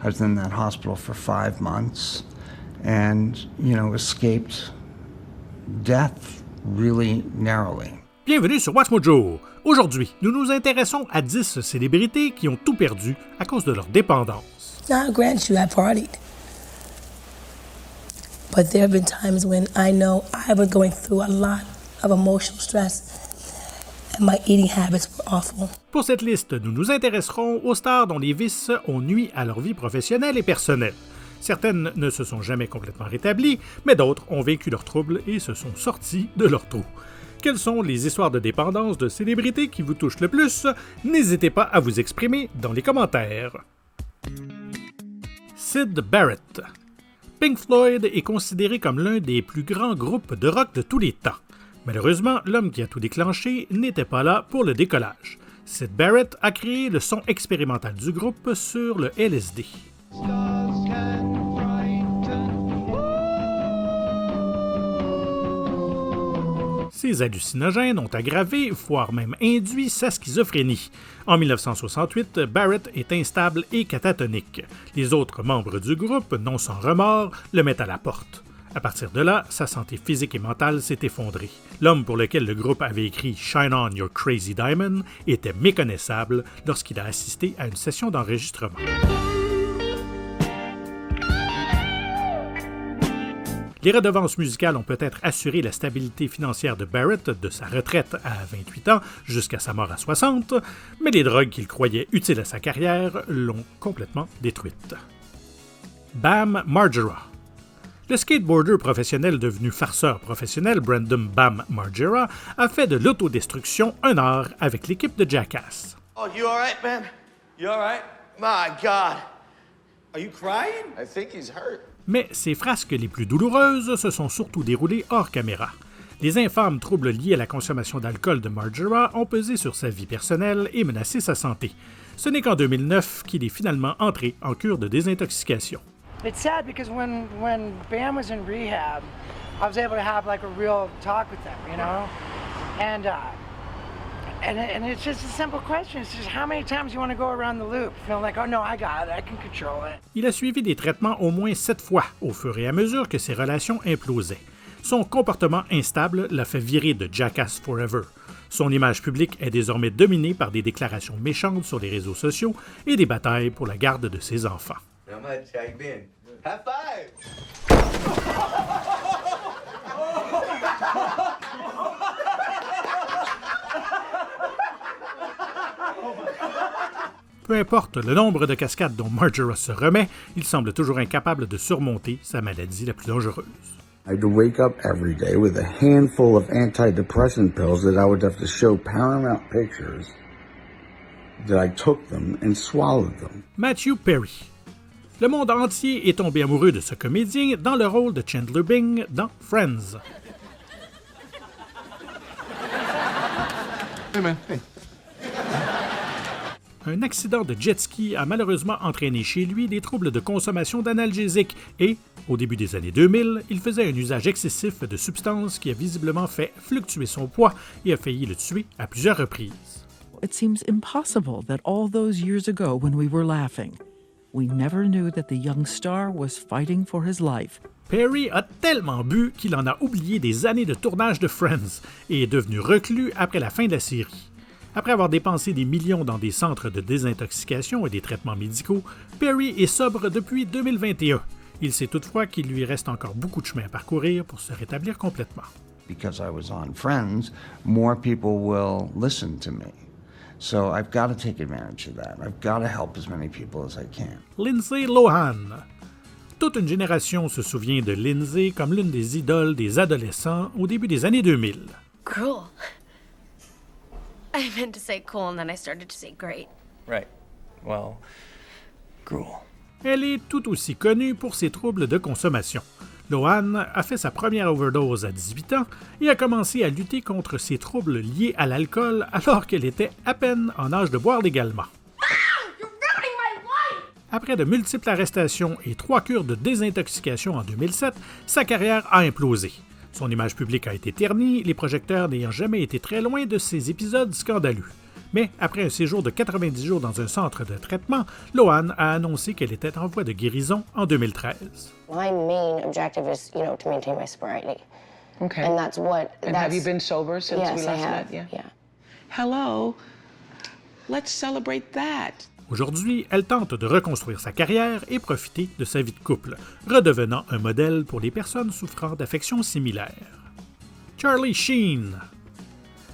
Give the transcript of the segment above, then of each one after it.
I was in that hospital for 5 months and, escaped death really narrowly. Bienvenue sur Watch Mojo. Aujourd'hui, nous nous intéressons à 10 célébrités qui ont tout perdu à cause de leur dépendance. Now, I grant you, I partied. But there have been times when I know I was going through a lot of emotional stress and my eating habits were awful. Pour cette liste, nous nous intéresserons aux stars dont les vices ont nui à leur vie professionnelle et personnelle. Certaines ne se sont jamais complètement rétablies, mais d'autres ont vécu leurs troubles et se sont sortis de leur trou. Quelles sont les histoires de dépendance de célébrités qui vous touchent le plus? N'hésitez pas à vous exprimer dans les commentaires. Syd Barrett. Pink Floyd est considéré comme l'un des plus grands groupes de rock de tous les temps. Malheureusement, l'homme qui a tout déclenché n'était pas là pour le décollage. Syd Barrett a créé le son expérimental du groupe sur le LSD. Ces hallucinogènes ont aggravé, voire même induit sa schizophrénie. En 1968, Barrett est instable et catatonique. Les autres membres du groupe, non sans remords, le mettent à la porte. À partir de là, sa santé physique et mentale s'est effondrée. L'homme pour lequel le groupe avait écrit « Shine on your crazy diamond » était méconnaissable lorsqu'il a assisté à une session d'enregistrement. Les redevances musicales ont peut-être assuré la stabilité financière de Barrett de sa retraite à 28 ans jusqu'à sa mort à 60, mais les drogues qu'il croyait utiles à sa carrière l'ont complètement détruite. Bam Margera. Le skateboarder professionnel devenu farceur professionnel Brandon Bam Margera a fait de l'autodestruction un art avec l'équipe de Jackass. Oh, you all right, man? You all right? My God. Are you crying? I think he's hurt. Mais ses frasques les plus douloureuses se sont surtout déroulées hors caméra. Les infâmes troubles liés à la consommation d'alcool de Margera ont pesé sur sa vie personnelle et menacé sa santé. Ce n'est qu'en 2009 qu'il est finalement entré en cure de désintoxication. It's sad because when Bam was in rehab, I was able to have like a real talk with them, And it's just a simple question. It's just how many times you want to go around the loop, feeling like, oh no, I got it, I can control it. Il a suivi des traitements au moins 7 fois au fur et à mesure que ses relations implosaient. Son comportement instable l'a fait virer de Jackass Forever. Son image publique est désormais dominée par des déclarations méchantes sur les réseaux sociaux et des batailles pour la garde de ses enfants. How much? How you been? High five! Peu importe le nombre de cascades dont Margera se remet, il semble toujours incapable de surmonter sa maladie la plus dangereuse. I had to wake up every day with a handful of antidepressant pills that I would have to show Paramount Pictures that I took them and swallowed them. Matthew Perry. Le monde entier est tombé amoureux de ce comédien dans le rôle de Chandler Bing dans Friends. Hey man, hey. Un accident de jet ski a malheureusement entraîné chez lui des troubles de consommation d'analgésiques et, au début des années 2000, il faisait un usage excessif de substances qui a visiblement fait fluctuer son poids et a failli le tuer à plusieurs reprises. It seems impossible that all those years ago when we were laughing, we never knew that the young star was fighting for his life. Perry a tellement bu qu'il en a oublié des années de tournage de Friends et est devenu reclus après la fin de la série. Après avoir dépensé des millions dans des centres de désintoxication et des traitements médicaux, Perry est sobre depuis 2021. Il sait toutefois qu'il lui reste encore beaucoup de chemin à parcourir pour se rétablir complètement. Because I was on Friends, more people will listen to me. So I've got to take advantage of that. I've got to help as many people as I can. Lindsay Lohan. Toute une génération se souvient de Lindsay comme l'une des idoles des adolescents au début des années 2000. Cruel. I meant to say cool and then I started to say great. Right. Well, cruel. Elle est tout aussi connue pour ses troubles de consommation. Lohan a fait sa première overdose à 18 ans et a commencé à lutter contre ses troubles liés à l'alcool alors qu'elle était à peine en âge de boire légalement. Après de multiples arrestations et 3 cures de désintoxication en 2007, sa carrière a implosé. Son image publique a été ternie, les projecteurs n'ayant jamais été très loin de ces épisodes scandaleux. Mais après un séjour de 90 jours dans un centre de traitement, Lohan a annoncé qu'elle était en voie de guérison en 2013. My main objective is, to maintain my sobriety. Okay. And that's what. And have you been sober since yes, we last I have. met? Yeah. Hello. Let's celebrate that. Aujourd'hui, elle tente de reconstruire sa carrière et profiter de sa vie de couple, redevenant un modèle pour les personnes souffrant d'affections similaires. Charlie Sheen.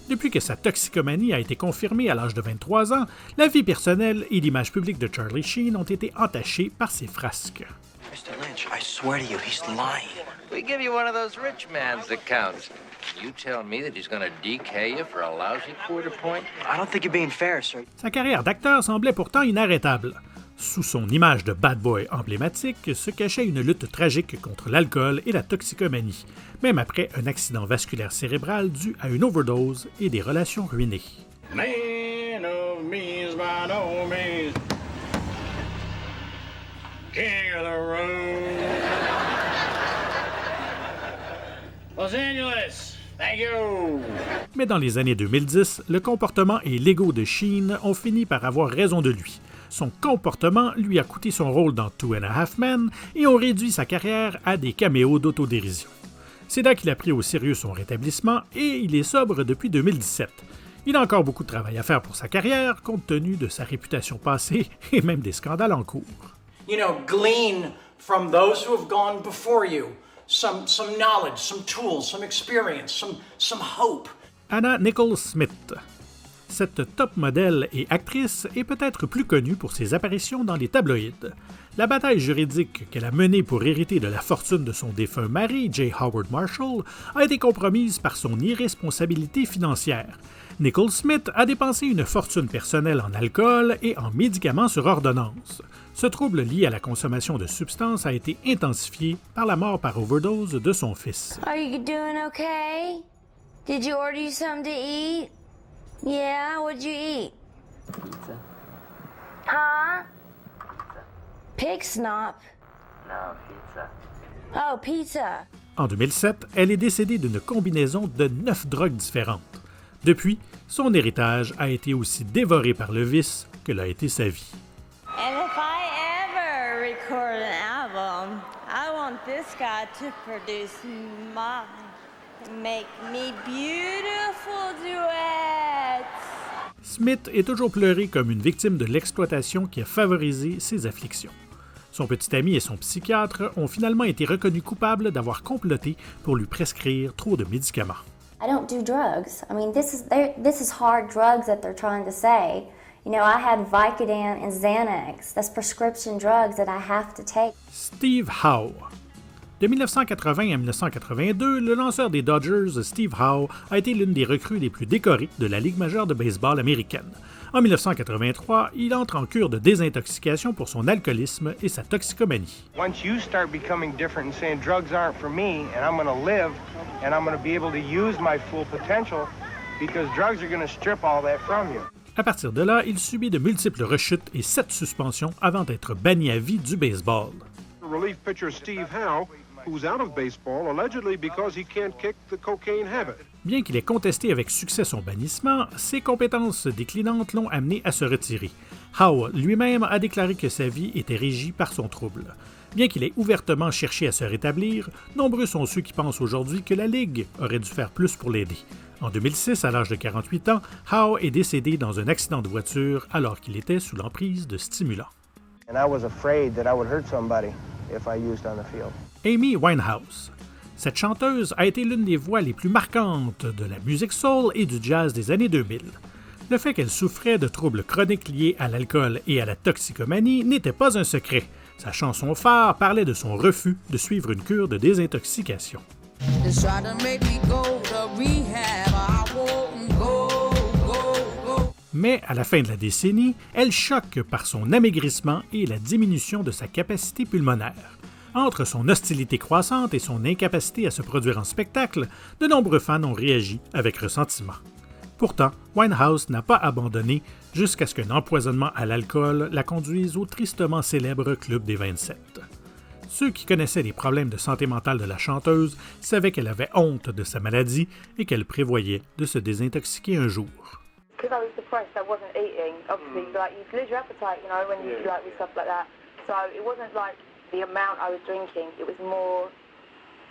Depuis que sa toxicomanie a été confirmée à l'âge de 23 ans, la vie personnelle et l'image publique de Charlie Sheen ont été entachées par ses frasques. Mr. Lynch, I swear to you, he's lying. We give you one of those rich man's accounts. You tell me that he's gonna DK you for a lousy quarter point? I don't think you're being fair, sir. Sa carrière d'acteur semblait pourtant inarrêtable. Sous son image de bad boy emblématique se cachait une lutte tragique contre l'alcool et la toxicomanie, même après un accident vasculaire cérébral dû à une overdose et des relations ruinées. Man of means by no means. King of the road. Los Angeles, thank you. Mais dans les années 2010, le comportement et l'ego de Sheen ont fini par avoir raison de lui. Son comportement lui a coûté son rôle dans Two and a Half Men et ont réduit sa carrière à des caméos d'autodérision. C'est là qu'il a pris au sérieux son rétablissement et il est sobre depuis 2017. Il a encore beaucoup de travail à faire pour sa carrière, compte tenu de sa réputation passée et même des scandales en cours. Glean from those who have gone before you some knowledge, some tools, some experience, some hope. Anna Nicole-Smith. Cette top modèle et actrice est peut-être plus connue pour ses apparitions dans les tabloïds. La bataille juridique qu'elle a menée pour hériter de la fortune de son défunt mari, J. Howard Marshall, a été compromise par son irresponsabilité financière. Nicole Smith a dépensé une fortune personnelle en alcool et en médicaments sur ordonnance. Ce trouble lié à la consommation de substances a été intensifié par la mort par overdose de son fils. Are you doing okay? Did you order you something to eat? Yeah, what'd you eat? Pizza. Huh? Pig snop? No, pizza. Oh, pizza. En 2007, elle est décédée d'une combinaison de 9 drogues différentes. Depuis, son héritage a été aussi dévoré par le vice que l'a été sa vie. And if I ever record an album, I want this guy to produce mine. Make me beautiful duets. Smith est toujours pleuré comme une victime de l'exploitation qui a favorisé ses afflictions. Son petit ami et son psychiatre ont finalement été reconnus coupables d'avoir comploté pour lui prescrire trop de médicaments. I don't do drugs. I mean, this is hard drugs that they're trying to say. I had Vicodin and Xanax. That's prescription drugs that I have to take. Steve Howe. De 1980 à 1982, le lanceur des Dodgers, Steve Howe, a été l'une des recrues les plus décorées de la Ligue majeure de baseball américaine. En 1983, il entre en cure de désintoxication pour son alcoolisme et sa toxicomanie. Once you start becoming different and saying drugs aren't for me and I'm going to live and I'm going to be able to use my full potential because drugs are going to strip all that from you. À partir de là, il subit de multiples rechutes et 7 suspensions avant d'être banni à vie du baseball. Relief pitcher Steve Howe, who's out of baseball allegedly because he can't kick the cocaine habit. Bien qu'il ait contesté avec succès son bannissement, ses compétences déclinantes l'ont amené à se retirer. Howe lui-même a déclaré que sa vie était régie par son trouble. Bien qu'il ait ouvertement cherché à se rétablir, nombreux sont ceux qui pensent aujourd'hui que la Ligue aurait dû faire plus pour l'aider. En 2006, à l'âge de 48 ans, Howe est décédé dans un accident de voiture alors qu'il était sous l'emprise de stimulants. And I was afraid that I would hurt somebody if I used on the field. Amy Winehouse. Cette chanteuse a été l'une des voix les plus marquantes de la musique soul et du jazz des années 2000. Le fait qu'elle souffrait de troubles chroniques liés à l'alcool et à la toxicomanie n'était pas un secret. Sa chanson phare parlait de son refus de suivre une cure de désintoxication. Mais à la fin de la décennie, elle choque par son amaigrissement et la diminution de sa capacité pulmonaire. Entre son hostilité croissante et son incapacité à se produire en spectacle, de nombreux fans ont réagi avec ressentiment. Pourtant, Winehouse n'a pas abandonné jusqu'à ce qu'un empoisonnement à l'alcool la conduise au tristement célèbre Club des 27. Ceux qui connaissaient les problèmes de santé mentale de la chanteuse savaient qu'elle avait honte de sa maladie et qu'elle prévoyait de se désintoxiquer un jour. because I was depressed, I wasn't eating. Obviously, like you lose your appetite, you know, when you like with stuff like that. So it wasn't like the amount I was drinking. It was more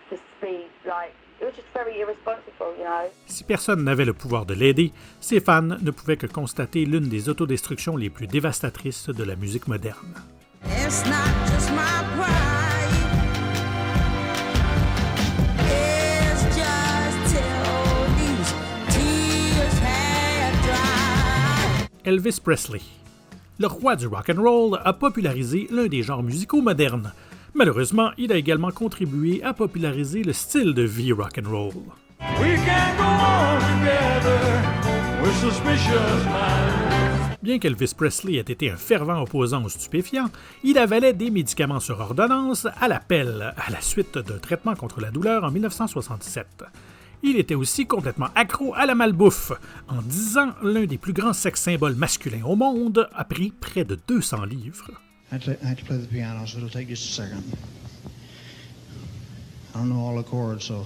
the speed. Like it was just very irresponsible, you know. Si personne n'avait le pouvoir de l'aider, ses fans ne pouvaient que constater l'une des autodestructions les plus dévastatrices de la musique moderne. It's not just my pride. It's just till these tears have dried. Elvis Presley. Le roi du rock and roll a popularisé l'un des genres musicaux modernes. Malheureusement, il a également contribué à populariser le style de vie rock and roll. Bien qu'Elvis Presley ait été un fervent opposant aux stupéfiants, il avalait des médicaments sur ordonnance à l'appel à la suite d'un traitement contre la douleur en 1967. Il était aussi complètement accro à la malbouffe. En 10 ans, l'un des plus grands sex-symboles masculins au monde a pris près de 200 livres. I had to play the piano, so it'll take just a second. I don't know all the chords, so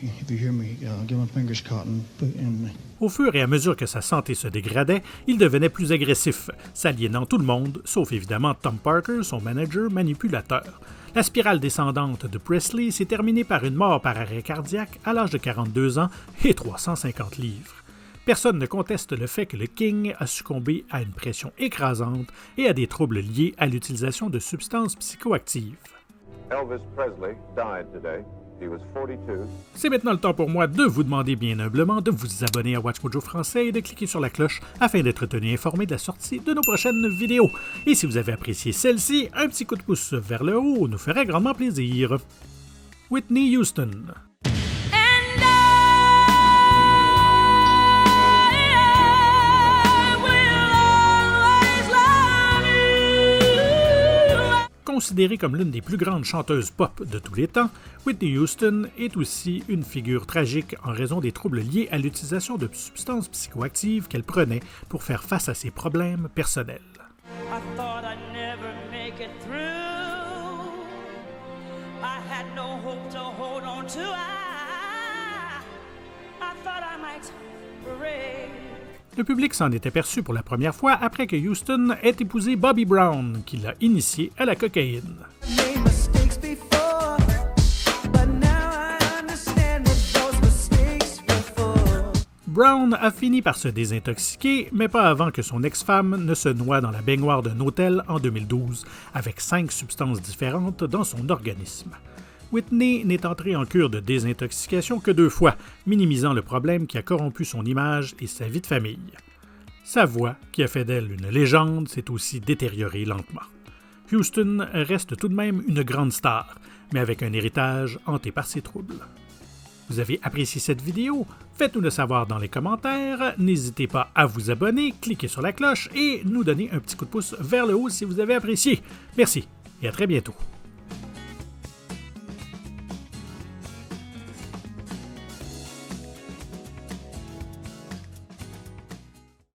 if you hear me, get my fingers caught and put in. Au fur et à mesure que sa santé se dégradait, il devenait plus agressif, s'aliénant tout le monde, sauf évidemment Tom Parker, son manager manipulateur. La spirale descendante de Presley s'est terminée par une mort par arrêt cardiaque à l'âge de 42 ans et 350 livres. Personne ne conteste le fait que le King a succombé à une pression écrasante et à des troubles liés à l'utilisation de substances psychoactives. Elvis Presley died today. He was 42. C'est maintenant le temps pour moi de vous demander bien humblement de vous abonner à WatchMojo français et de cliquer sur la cloche afin d'être tenu informé de la sortie de nos prochaines vidéos. Et si vous avez apprécié celle-ci, un petit coup de pouce vers le haut nous ferait grandement plaisir. Whitney Houston. Considérée comme l'une des plus grandes chanteuses pop de tous les temps, Whitney Houston est aussi une figure tragique en raison des troubles liés à l'utilisation de substances psychoactives qu'elle prenait pour faire face à ses problèmes personnels. I thought I'd never make it through. I had no hope to hold on to. I thought I might break. Le public s'en est aperçu pour la première fois après que Houston ait épousé Bobby Brown, qui l'a initié à la cocaïne. Brown a fini par se désintoxiquer, mais pas avant que son ex-femme ne se noie dans la baignoire d'un hôtel en 2012, avec 5 substances différentes dans son organisme. Whitney n'est entrée en cure de désintoxication que 2 fois, minimisant le problème qui a corrompu son image et sa vie de famille. Sa voix, qui a fait d'elle une légende, s'est aussi détériorée lentement. Houston reste tout de même une grande star, mais avec un héritage hanté par ses troubles. Vous avez apprécié cette vidéo? Faites-nous le savoir dans les commentaires, n'hésitez pas à vous abonner, cliquez sur la cloche et nous donner un petit coup de pouce vers le haut si vous avez apprécié. Merci et à très bientôt.